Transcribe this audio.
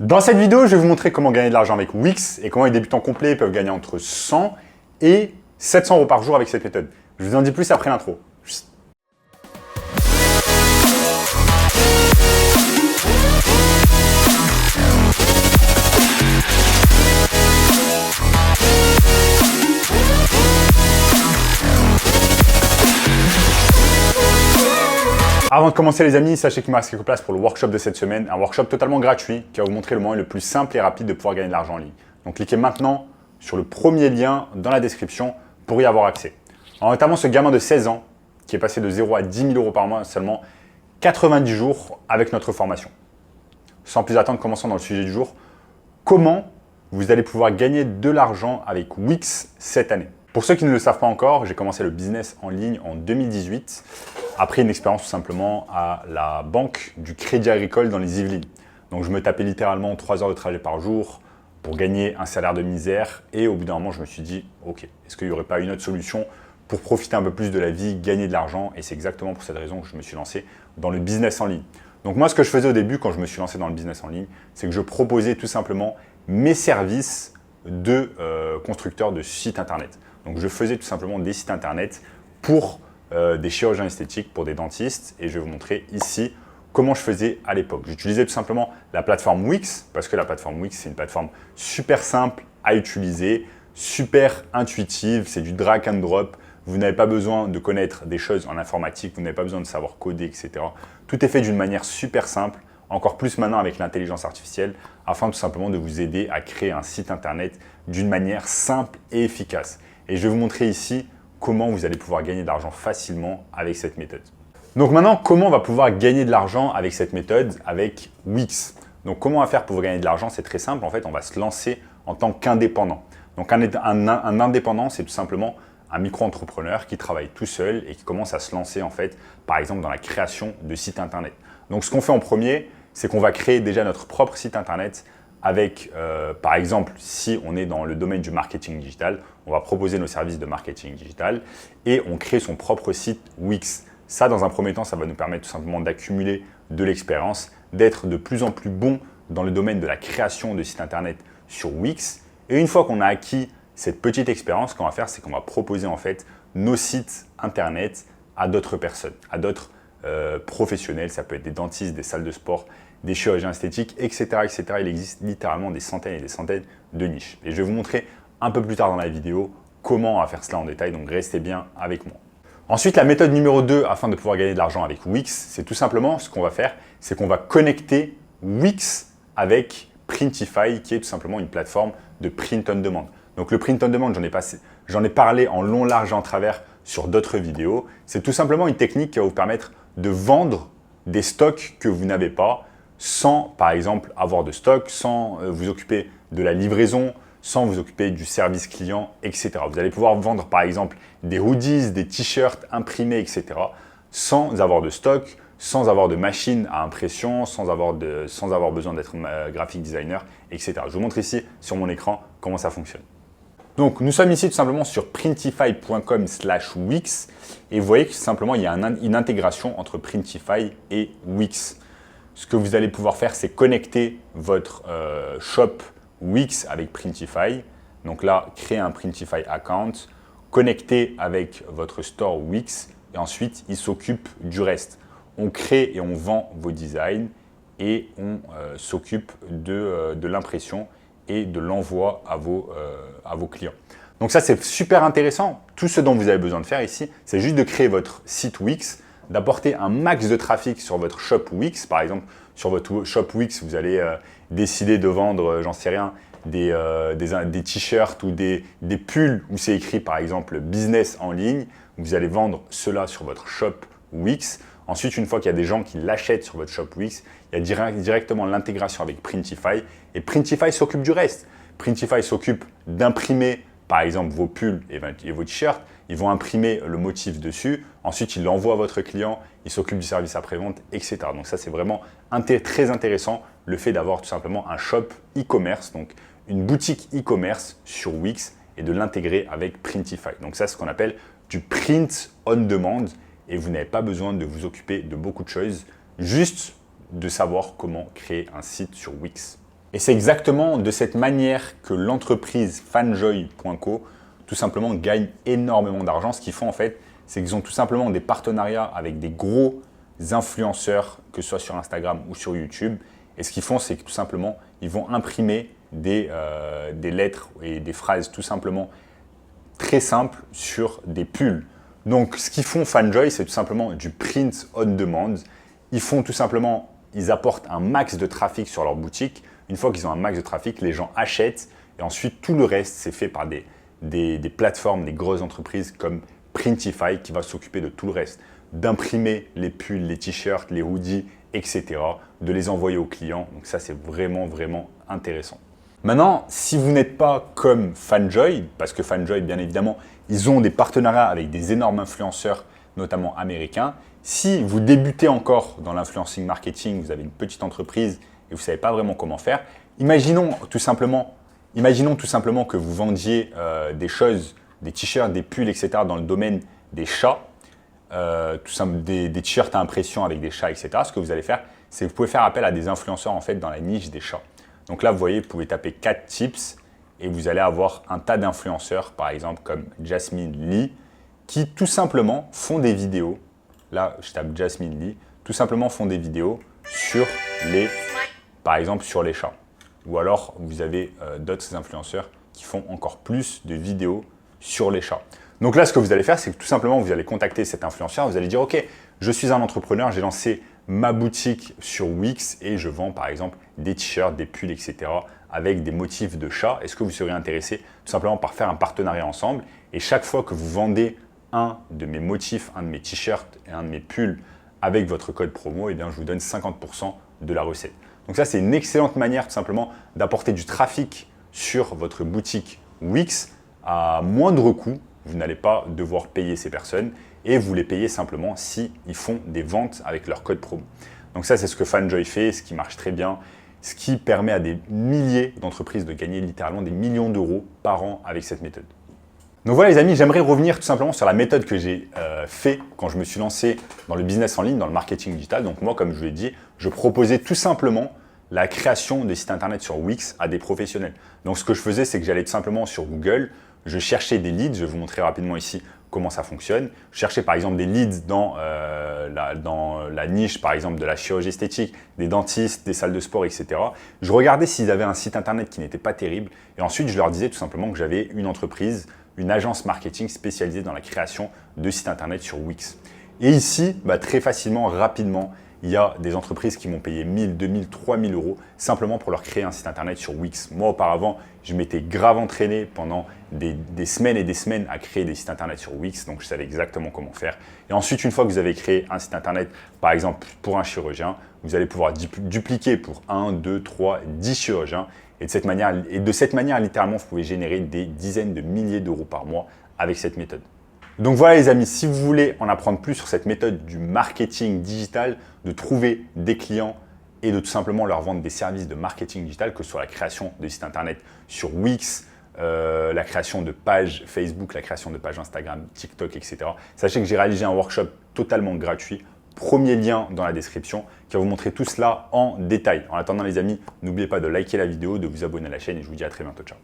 Dans cette vidéo, je vais vous montrer comment gagner de l'argent avec Wix et comment les débutants complets peuvent gagner entre 100 et 700 euros par jour avec cette méthode. Je vous en dis plus après l'intro. Avant de commencer les amis, sachez qu'il me reste quelques places pour le workshop de cette semaine, un workshop totalement gratuit qui va vous montrer le moyen le plus simple et rapide de pouvoir gagner de l'argent en ligne. Donc cliquez maintenant sur le premier lien dans la description pour y avoir accès. Alors, notamment ce gamin de 16 ans qui est passé de 0 à 10 000 euros par mois en seulement 90 jours avec notre formation. Sans plus attendre, commençons dans le sujet du jour. Comment vous allez pouvoir gagner de l'argent avec Wix cette année? Pour ceux qui ne le savent pas encore, j'ai commencé le business en ligne en 2018, après une expérience tout simplement à la banque du Crédit Agricole dans les Yvelines. Donc je me tapais littéralement 3 heures de trajet par jour pour gagner un salaire de misère et au bout d'un moment je me suis dit ok, est-ce qu'il n'y aurait pas une autre solution pour profiter un peu plus de la vie, gagner de l'argent? Et c'est exactement pour cette raison que je me suis lancé dans le business en ligne. Donc moi ce que je faisais au début quand je me suis lancé dans le business en ligne, c'est que je proposais tout simplement mes services de constructeur de sites internet. Donc je faisais tout simplement des sites internet pour des chirurgiens esthétiques, pour des dentistes et je vais vous montrer ici comment je faisais à l'époque. J'utilisais tout simplement la plateforme Wix parce que la plateforme Wix c'est une plateforme super simple à utiliser, super intuitive, c'est du drag and drop. Vous n'avez pas besoin de connaître des choses en informatique, vous n'avez pas besoin de savoir coder, etc. Tout est fait d'une manière super simple, encore plus maintenant avec l'intelligence artificielle, afin tout simplement de vous aider à créer un site internet d'une manière simple et efficace. Et je vais vous montrer ici comment vous allez pouvoir gagner de l'argent facilement avec cette méthode. Donc maintenant, comment on va pouvoir gagner de l'argent avec cette méthode, avec Wix? Donc comment on va faire pour gagner de l'argent? C'est très simple, en fait, on va se lancer en tant qu'indépendant. Donc un indépendant, c'est tout simplement un micro-entrepreneur qui travaille tout seul et qui commence à se lancer en fait, par exemple dans la création de sites internet. Donc ce qu'on fait en premier, c'est qu'on va créer déjà notre propre site internet avec, par exemple, si on est dans le domaine du marketing digital, on va proposer nos services de marketing digital et on crée son propre site Wix. Ça, dans un premier temps, ça va nous permettre tout simplement d'accumuler de l'expérience, d'être de plus en plus bon dans le domaine de la création de sites internet sur Wix. Et une fois qu'on a acquis cette petite expérience, ce qu'on va faire, c'est qu'on va proposer en fait nos sites internet à d'autres personnes, à d'autres professionnels. Ça peut être des dentistes, des salles de sport, des chirurgiens esthétiques, etc., etc. Il existe littéralement des centaines et des centaines de niches. Et je vais vous montrer un peu plus tard dans la vidéo comment on va faire cela en détail, donc restez bien avec moi. Ensuite, la méthode numéro 2 afin de pouvoir gagner de l'argent avec Wix, c'est tout simplement ce qu'on va faire, c'est qu'on va connecter Wix avec Printify, qui est tout simplement une plateforme de print on demand. Donc le print on demand, j'en ai parlé en long, large et en travers sur d'autres vidéos. C'est tout simplement une technique qui va vous permettre de vendre des stocks que vous n'avez pas sans, par exemple, avoir de stock, sans vous occuper de la livraison, sans vous occuper du service client, etc. Vous allez pouvoir vendre, par exemple, des hoodies, des t-shirts imprimés, etc. sans avoir de stock, sans avoir de machine à impression, sans avoir besoin d'être graphic designer, etc. Je vous montre ici sur mon écran comment ça fonctionne. Donc, nous sommes ici tout simplement sur printify.com/Wix et vous voyez que simplement il y a une intégration entre Printify et Wix. Ce que vous allez pouvoir faire, c'est connecter votre shop Wix avec Printify. Donc là, créer un Printify account, connecter avec votre store Wix et ensuite, il s'occupe du reste. On crée et on vend vos designs et on s'occupe de l'impression et de l'envoi à vos clients. Donc ça, c'est super intéressant. Tout ce dont vous avez besoin de faire ici, c'est juste de créer votre site Wix, d'apporter un max de trafic sur votre shop Wix. Par exemple, sur votre shop Wix, vous allez décider de vendre, j'en sais rien, des t-shirts ou des pulls où c'est écrit par exemple business en ligne. Vous allez vendre cela sur votre shop Wix. Ensuite, une fois qu'il y a des gens qui l'achètent sur votre shop Wix, il y a directement l'intégration avec Printify et Printify s'occupe du reste. Printify s'occupe d'imprimer par exemple vos pulls et vos t-shirts. Ils vont imprimer le motif dessus. Ensuite, ils l'envoient à votre client. Ils s'occupent du service après-vente, etc. Donc ça, c'est vraiment très intéressant le fait d'avoir tout simplement un shop e-commerce, donc une boutique e-commerce sur Wix et de l'intégrer avec Printify. Donc ça, c'est ce qu'on appelle du print on demand et vous n'avez pas besoin de vous occuper de beaucoup de choses, juste de savoir comment créer un site sur Wix. Et c'est exactement de cette manière que l'entreprise Fanjoy.co tout simplement gagne énormément d'argent. Ce qu'ils font en fait, c'est qu'ils ont tout simplement des partenariats avec des gros influenceurs, que ce soit sur Instagram ou sur YouTube. Et ce qu'ils font, c'est que tout simplement, ils vont imprimer des lettres et des phrases tout simplement très simples sur des pulls. Donc, ce qu'ils font Fanjoy, c'est tout simplement du print on demand. Ils font tout simplement, ils apportent un max de trafic sur leur boutique. Une fois qu'ils ont un max de trafic, les gens achètent et ensuite tout le reste, c'est fait par des plateformes, des grosses entreprises comme Printify qui va s'occuper de tout le reste, d'imprimer les pulls, les t-shirts, les hoodies, etc., de les envoyer aux clients. Donc ça, c'est vraiment, vraiment intéressant. Maintenant, si vous n'êtes pas comme Fanjoy, parce que Fanjoy, bien évidemment, ils ont des partenariats avec des énormes influenceurs, notamment américains. Si vous débutez encore dans l'influencing marketing, vous avez une petite entreprise et vous ne savez pas vraiment comment faire, imaginons tout simplement que vous vendiez des choses, des t-shirts, des pulls, etc. dans le domaine des chats, des t-shirts à impression avec des chats, etc. Ce que vous allez faire, c'est que vous pouvez faire appel à des influenceurs en fait dans la niche des chats. Donc là, vous voyez, vous pouvez taper 4 tips et vous allez avoir un tas d'influenceurs, par exemple comme Jasmine Lee, qui tout simplement font des vidéos. Là, je tape Jasmine Lee, tout simplement font des vidéos sur par exemple sur les chats. Ou alors, vous avez d'autres influenceurs qui font encore plus de vidéos sur les chats. Donc là, ce que vous allez faire, c'est que tout simplement, vous allez contacter cet influenceur. Vous allez dire, OK, je suis un entrepreneur, j'ai lancé ma boutique sur Wix et je vends par exemple des t-shirts, des pulls, etc. avec des motifs de chat. Est-ce que vous seriez intéressé tout simplement par faire un partenariat ensemble? Et chaque fois que vous vendez un de mes motifs, un de mes t-shirts et un de mes pulls avec votre code promo, eh bien, je vous donne 50% de la recette. Donc ça, c'est une excellente manière tout simplement d'apporter du trafic sur votre boutique Wix à moindre coût. Vous n'allez pas devoir payer ces personnes et vous les payez simplement si ils font des ventes avec leur code promo. Donc ça, c'est ce que Fanjoy fait, ce qui marche très bien, ce qui permet à des milliers d'entreprises de gagner littéralement des millions d'euros par an avec cette méthode. Donc voilà les amis, j'aimerais revenir tout simplement sur la méthode que j'ai fait quand je me suis lancé dans le business en ligne, dans le marketing digital. Donc moi, comme je vous l'ai dit, je proposais tout simplement la création de sites internet sur Wix à des professionnels. Donc ce que je faisais, c'est que j'allais tout simplement sur Google, je cherchais des leads, je vais vous montrer rapidement ici comment ça fonctionne. Je cherchais par exemple des leads dans la niche par exemple de la chirurgie esthétique, des dentistes, des salles de sport, etc. Je regardais s'ils avaient un site internet qui n'était pas terrible et ensuite je leur disais tout simplement que j'avais une entreprise, une agence marketing spécialisée dans la création de sites internet sur Wix. Et ici, très facilement, rapidement, il y a des entreprises qui m'ont payé 1000, 2000, 3000 euros simplement pour leur créer un site internet sur Wix. Moi, auparavant, je m'étais grave entraîné pendant des semaines et des semaines à créer des sites internet sur Wix, donc je savais exactement comment faire. Et ensuite, une fois que vous avez créé un site internet, par exemple pour un chirurgien, vous allez pouvoir dupliquer pour 1, 2, 3, 10 chirurgiens. Et de cette manière, littéralement, vous pouvez générer des dizaines de milliers d'euros par mois avec cette méthode. Donc voilà les amis, si vous voulez en apprendre plus sur cette méthode du marketing digital, de trouver des clients et de tout simplement leur vendre des services de marketing digital, que ce soit la création de sites internet sur Wix, la création de pages Facebook, la création de pages Instagram, TikTok, etc. Sachez que j'ai réalisé un workshop totalement gratuit. Premier lien dans la description qui va vous montrer tout cela en détail. En attendant les amis, n'oubliez pas de liker la vidéo, de vous abonner à la chaîne et je vous dis à très bientôt. Ciao.